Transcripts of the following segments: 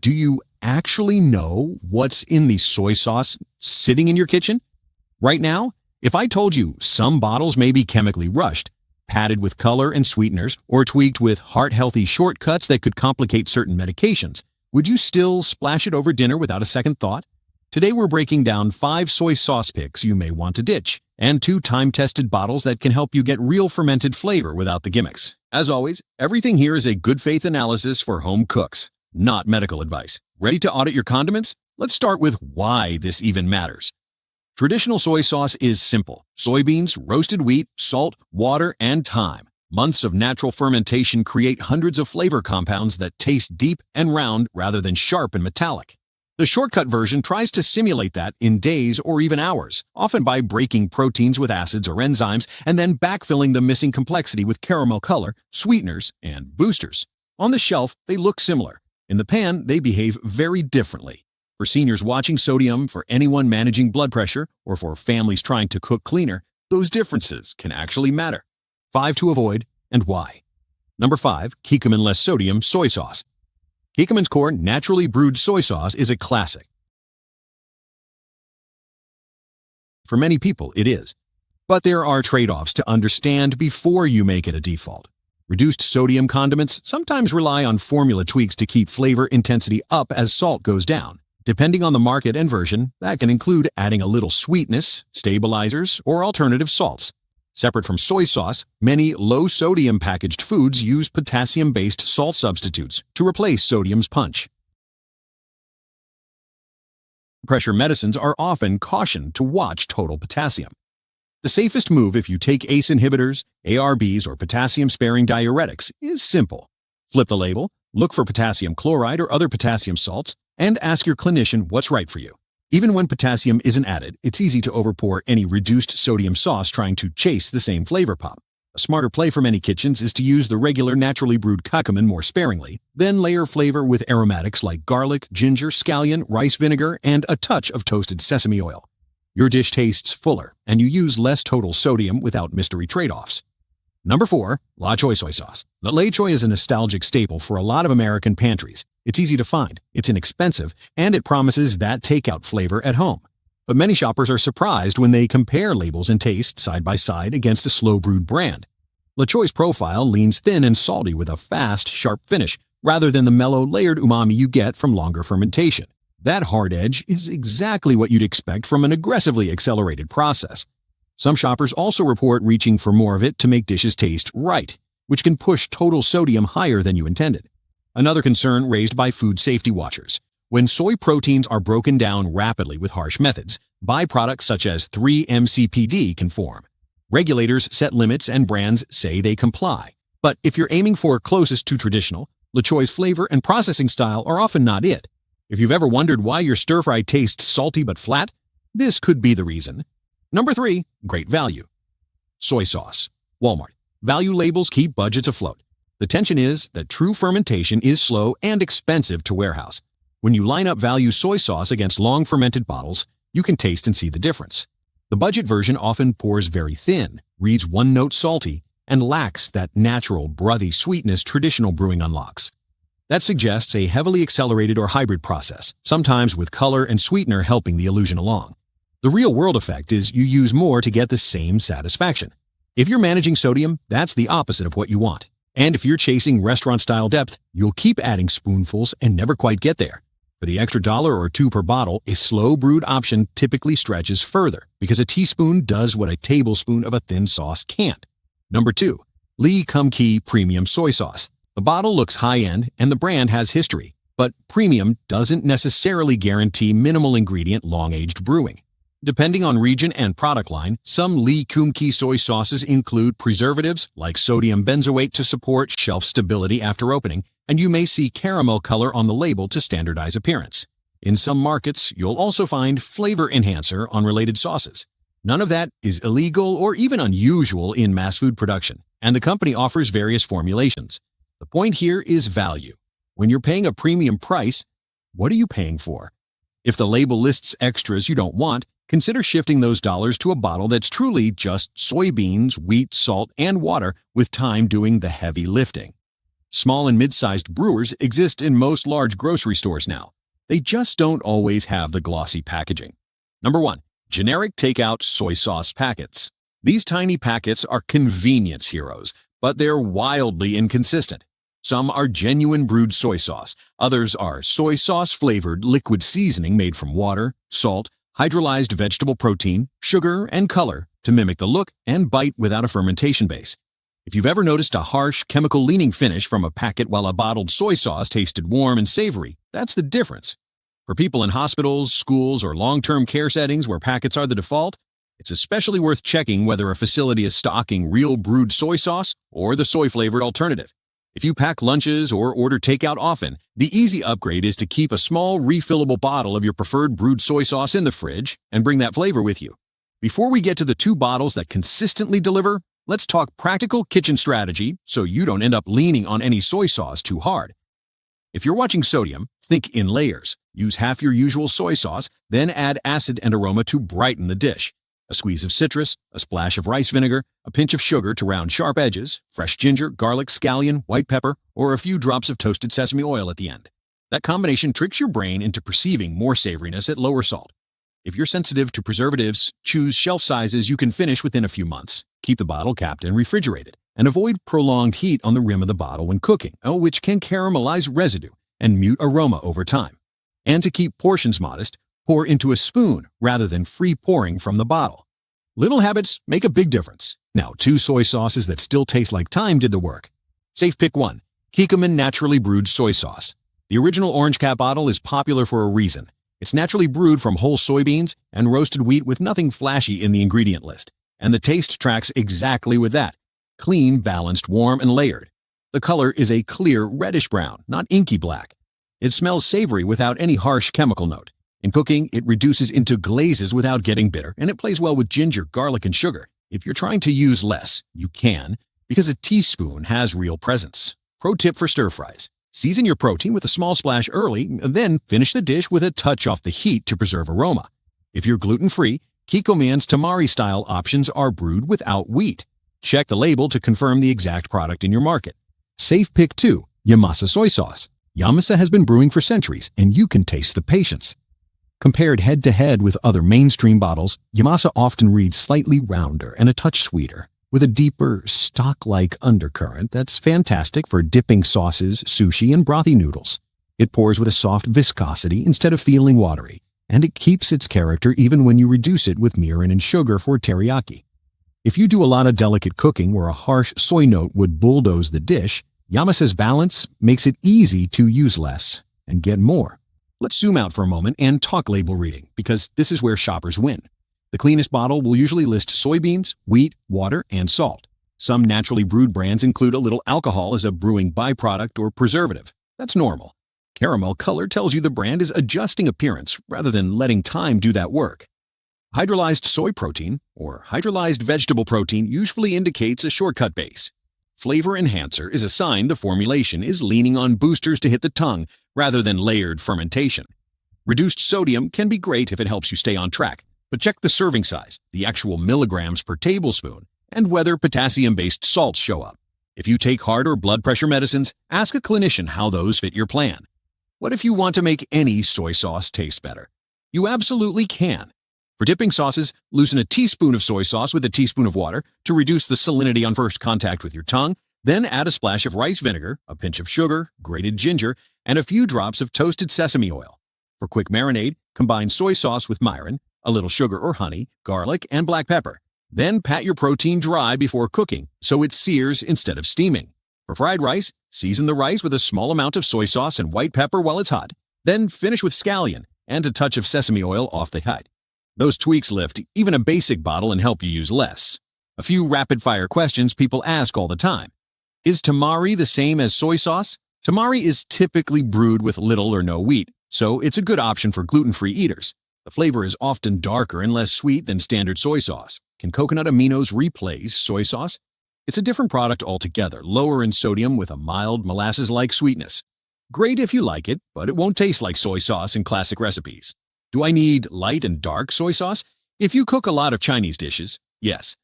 Do you actually know what's in the soy sauce sitting in your kitchen? Right now, if I told you some bottles may be chemically rushed, padded with color and sweeteners, or tweaked with heart-healthy shortcuts that could complicate certain medications, would you still splash it over dinner without a second thought? Today we're breaking down 5 soy sauce picks you may want to ditch, and 2 time-tested bottles that can help you get real fermented flavor without the gimmicks. As always, everything here is a good faith analysis for home cooks, not medical advice. Ready to audit your condiments? Let's start with why this even matters. Traditional soy sauce is simple: soybeans, roasted wheat, salt, water, and thyme. Months of natural fermentation create hundreds of flavor compounds that taste deep and round rather than sharp and metallic. The shortcut version tries to simulate that in days or even hours, often by breaking proteins with acids or enzymes and then backfilling the missing complexity with caramel color, sweeteners, and boosters. On the shelf, they look similar. In the pan, they behave very differently. For seniors watching Sodium, for anyone managing blood pressure, or for families trying to cook cleaner, those differences can actually matter. 5 to avoid, and why. Number 5, Kikkoman Less Sodium Soy Sauce. Kikkoman's Core Naturally Brewed Soy Sauce is a classic. For many people, it is. But there are trade-offs to understand before you make it a default. Reduced sodium condiments sometimes rely on formula tweaks to keep flavor intensity up as salt goes down. Depending on the market and version, that can include adding a little sweetness, stabilizers, or alternative salts. Separate from soy sauce, many low-sodium packaged foods use potassium-based salt substitutes to replace sodium's punch. Pressure medicines are often cautioned to watch total potassium. The safest move if you take ACE inhibitors, ARBs, or potassium-sparing diuretics is simple. Flip the label, look for potassium chloride or other potassium salts, and ask your clinician what's right for you. Even when potassium isn't added, it's easy to overpour any reduced sodium sauce trying to chase the same flavor pop. A smarter play for many kitchens is to use the regular naturally brewed Kikkoman more sparingly, then layer flavor with aromatics like garlic, ginger, scallion, rice vinegar, and a touch of toasted sesame oil. Your dish tastes fuller, and you use less total sodium without mystery trade-offs. Number 4, La Choy Soy Sauce. The La Choy is a nostalgic staple for a lot of American pantries. It's easy to find, it's inexpensive, and it promises that takeout flavor at home. But many shoppers are surprised when they compare labels and taste side by side against a slow-brewed brand. La Choy's profile leans thin and salty with a fast, sharp finish, rather than the mellow, layered umami you get from longer fermentation. That hard edge is exactly what you'd expect from an aggressively accelerated process. Some shoppers also report reaching for more of it to make dishes taste right, which can push total sodium higher than you intended. Another concern raised by food safety watchers. When soy proteins are broken down rapidly with harsh methods, byproducts such as 3-MCPD can form. Regulators set limits and brands say they comply. But if you're aiming for closest to traditional, La Choy's flavor and processing style are often not it. If you've ever wondered why your stir-fry tastes salty but flat, this could be the reason. Number 3, great value. Soy sauce. Walmart. Value labels keep budgets afloat. The tension is that true fermentation is slow and expensive to warehouse. When you line up value soy sauce against long-fermented bottles, you can taste and see the difference. The budget version often pours very thin, reads one-note salty, and lacks that natural, breathy sweetness traditional brewing unlocks. That suggests a heavily accelerated or hybrid process, sometimes with color and sweetener helping the illusion along. The real-world effect is you use more to get the same satisfaction. If you're managing sodium, that's the opposite of what you want. And if you're chasing restaurant-style depth, you'll keep adding spoonfuls and never quite get there. For the extra $1 or $2 per bottle, a slow-brewed option typically stretches further because a teaspoon does what a tablespoon of a thin sauce can't. Number 2, Lee Kum Kee Premium Soy Sauce. The bottle looks high-end and the brand has history, but premium doesn't necessarily guarantee minimal ingredient long-aged brewing. Depending on region and product line, some Lee Kum Kee soy sauces include preservatives like sodium benzoate to support shelf stability after opening, and you may see caramel color on the label to standardize appearance. In some markets, you'll also find flavor enhancer on related sauces. None of that is illegal or even unusual in mass food production, and the company offers various formulations. The point here is value. When you're paying a premium price, what are you paying for? If the label lists extras you don't want, consider shifting those dollars to a bottle that's truly just soybeans, wheat, salt, and water with thyme doing the heavy lifting. Small and mid-sized brewers exist in most large grocery stores now. They just don't always have the glossy packaging. Number 1. Generic takeout soy sauce packets. These tiny packets are convenience heroes, but they're wildly inconsistent. Some are genuine brewed soy sauce. Others are soy sauce-flavored liquid seasoning made from water, salt, hydrolyzed vegetable protein, sugar, and color to mimic the look and bite without a fermentation base. If you've ever noticed a harsh, chemical-leaning finish from a packet while a bottled soy sauce tasted warm and savory, that's the difference. For people in hospitals, schools, or long-term care settings where packets are the default, it's especially worth checking whether a facility is stocking real brewed soy sauce or the soy-flavored alternative. If you pack lunches or order takeout often, the easy upgrade is to keep a small, refillable bottle of your preferred brewed soy sauce in the fridge and bring that flavor with you. Before we get to the 2 bottles that consistently deliver, let's talk practical kitchen strategy so you don't end up leaning on any soy sauce too hard. If you're watching sodium, think in layers. Use half your usual soy sauce, then add acid and aroma to brighten the dish. A squeeze of citrus, a splash of rice vinegar, a pinch of sugar to round sharp edges, fresh ginger, garlic, scallion, white pepper, or a few drops of toasted sesame oil at the end. That combination tricks your brain into perceiving more savoriness at lower salt. If you're sensitive to preservatives, choose shelf sizes you can finish within a few months. Keep the bottle capped and refrigerated, and avoid prolonged heat on the rim of the bottle when cooking, which can caramelize residue and mute aroma over time. And to keep portions modest, pour into a spoon rather than free pouring from the bottle. Little habits make a big difference. Now, 2 soy sauces that still taste like thyme did the work. Safe pick 1. Kikkoman Naturally Brewed Soy Sauce. The original orange cap bottle is popular for a reason. It's naturally brewed from whole soybeans and roasted wheat with nothing flashy in the ingredient list. And the taste tracks exactly with that. Clean, balanced, warm, and layered. The color is a clear reddish brown, not inky black. It smells savory without any harsh chemical note. In cooking, it reduces into glazes without getting bitter, and it plays well with ginger, garlic, and sugar. If you're trying to use less, you can, because a teaspoon has real presence. Pro tip for stir fries. Season your protein with a small splash early, then finish the dish with a touch off the heat to preserve aroma. If you're gluten-free, Kikkoman's Tamari-style options are brewed without wheat. Check the label to confirm the exact product in your market. Safe pick 2. Yamasa Soy Sauce. Yamasa has been brewing for centuries, and you can taste the patience. Compared head-to-head with other mainstream bottles, Yamasa often reads slightly rounder and a touch sweeter, with a deeper, stock-like undercurrent that's fantastic for dipping sauces, sushi, and brothy noodles. It pours with a soft viscosity instead of feeling watery, and it keeps its character even when you reduce it with mirin and sugar for teriyaki. If you do a lot of delicate cooking where a harsh soy note would bulldoze the dish, Yamasa's balance makes it easy to use less and get more. Let's zoom out for a moment and talk label reading, because this is where shoppers win. The cleanest bottle will usually list soybeans, wheat, water, and salt. Some naturally brewed brands include a little alcohol as a brewing byproduct or preservative. That's normal. Caramel color tells you the brand is adjusting appearance rather than letting time do that work. Hydrolyzed soy protein, or hydrolyzed vegetable protein, usually indicates a shortcut base. Flavor enhancer is a sign the formulation is leaning on boosters to hit the tongue rather than layered fermentation. Reduced sodium can be great if it helps you stay on track, but check the serving size, the actual milligrams per tablespoon, and whether potassium-based salts show up. If you take heart or blood pressure medicines, ask a clinician how those fit your plan. What if you want to make any soy sauce taste better? You absolutely can. For dipping sauces, loosen a teaspoon of soy sauce with a teaspoon of water to reduce the salinity on first contact with your tongue, then add a splash of rice vinegar, a pinch of sugar, grated ginger, and a few drops of toasted sesame oil. For quick marinade, combine soy sauce with mirin, a little sugar or honey, garlic, and black pepper. Then pat your protein dry before cooking so it sears instead of steaming. For fried rice, season the rice with a small amount of soy sauce and white pepper while it's hot, then finish with scallion and a touch of sesame oil off the head. Those tweaks lift even a basic bottle and help you use less. A few rapid-fire questions people ask all the time. Is tamari the same as soy sauce? Tamari is typically brewed with little or no wheat, so it's a good option for gluten-free eaters. The flavor is often darker and less sweet than standard soy sauce. Can coconut aminos replace soy sauce? It's a different product altogether, lower in sodium with a mild molasses-like sweetness. Great if you like it, but it won't taste like soy sauce in classic recipes. Do I need light and dark soy sauce? If you cook a lot of Chinese dishes, yes.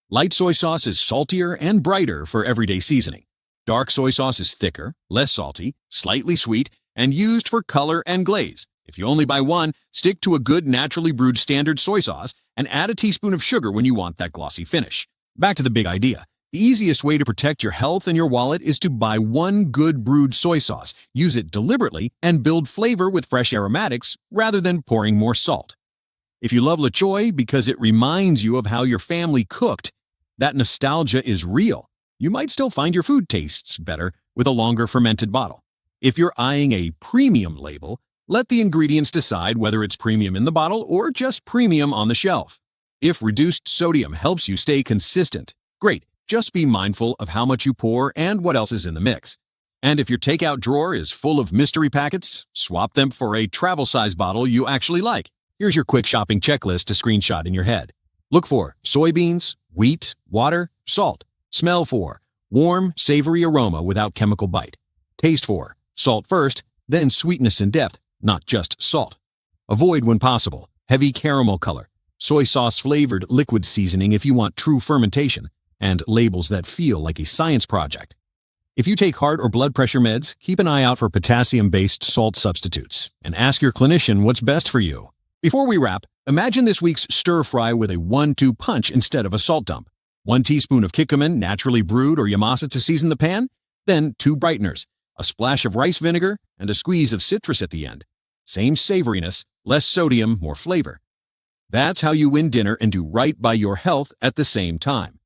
Light soy sauce is saltier and brighter for everyday seasoning. Dark soy sauce is thicker, less salty, slightly sweet, and used for color and glaze. If you only buy one, stick to a good naturally brewed standard soy sauce and add a teaspoon of sugar when you want that glossy finish. Back to the big idea. The easiest way to protect your health and your wallet is to buy one good brewed soy sauce, use it deliberately, and build flavor with fresh aromatics rather than pouring more salt. If you love La Choy because it reminds you of how your family cooked, that nostalgia is real. You might still find your food tastes better with a longer fermented bottle. If you're eyeing a premium label, let the ingredients decide whether it's premium in the bottle or just premium on the shelf. If reduced sodium helps you stay consistent, great. Just be mindful of how much you pour and what else is in the mix. And if your takeout drawer is full of mystery packets, swap them for a travel-size bottle you actually like. Here's your quick shopping checklist to screenshot in your head. Look for soybeans, wheat, water, salt. Smell for warm, savory aroma without chemical bite. Taste for salt first, then sweetness in depth, not just salt. Avoid, when possible, heavy caramel color, soy sauce-flavored liquid seasoning if you want true fermentation, and labels that feel like a science project. If you take heart or blood pressure meds, keep an eye out for potassium-based salt substitutes and ask your clinician what's best for you. Before we wrap, imagine this week's stir-fry with a 1-2 punch instead of a salt dump. 1 teaspoon of kikkoman naturally brewed or yamasa to season the pan, then 2 brighteners, a splash of rice vinegar, and a squeeze of citrus at the end. Same savoriness, less sodium, more flavor. That's how you win dinner and do right by your health at the same time.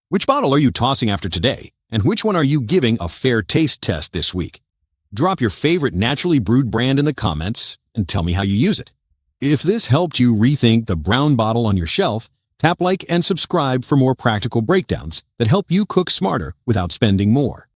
Which bottle are you tossing after today, and which one are you giving a fair taste test this week? Drop your favorite naturally brewed brand in the comments and tell me how you use it. If this helped you rethink the brown bottle on your shelf, tap like and subscribe for more practical breakdowns that help you cook smarter without spending more.